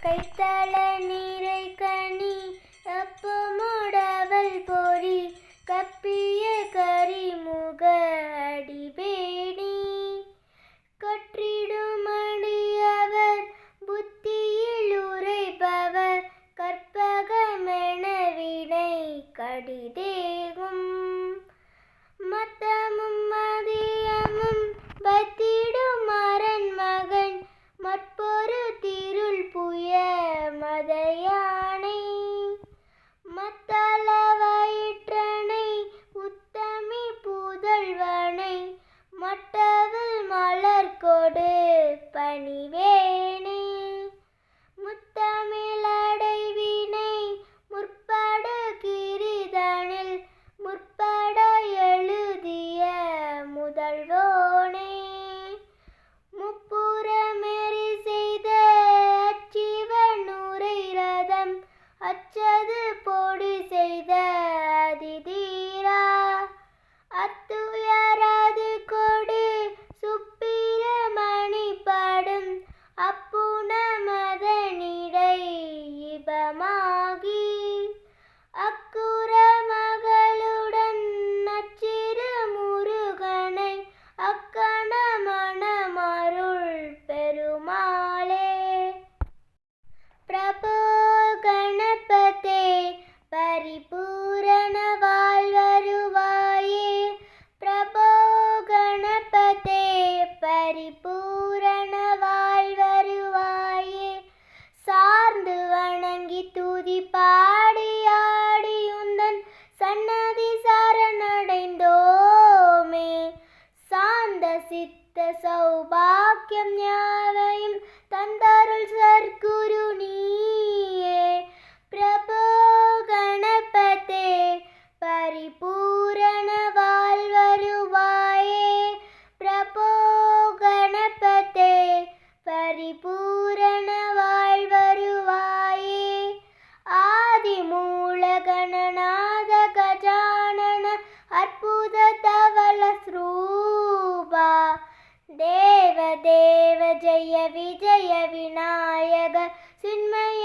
கைத்தல நீரை கனி அப்பமுடவல் பொறி கப்பிய கரிமுக அடிபேணி கற்றிடும் அடியவர் புத்தியில் உரைப்பவர் கற்பகமென வினை கடிதேகும் மத்தமும் மதியமும் பத்திடும் அரண் மகன் மற்பொரு திருள் புய மதையானை மத்தள வயிற்றனை உத்தமி புதல்வனை மட்டவில் மலர் கொடு பணிவேனே முத்தமிழ் அடைவினை முற்படு கிரிதனில் முற்பட எழுதிய முதல்வோனே முப்புறமெறி செய்த அச்சிவனுரை ரதம் அச்சது பொடி செய்த அதிதீரா அத்துயரது கொடு சுப்பிரமணி படும் அப்புன மதனிடை இபமாகி அக்குற மகளுடன் நச்சிறு முருகனை அக்கண மணமருள் பெருமாளே பிரபோ கணபதே பரிபூரண வாழ்வருவாயே பிரபோ கணபதே பரிபூரண வாழ்வருவாயே சார்ந்து வணங்கி துதி பாடி ஆடி உந்தன் சன்னதி சரணடைந்தோமே சாந்த சித்த சௌபாக்கியம் யாவையும் தந்தருள் சர்க்குரு நீயே பிரபோ கணபதே பரிபூரண வாழ்வருவாயே பிரபோ கணபதே பரிபூரண வாழ்வருவாயே ஆதி மூல கணநாத கஜானன அற்புத தவள ஸ்ரூபா தேவ தேவ ஜெய விஜய விநாயக சின்மய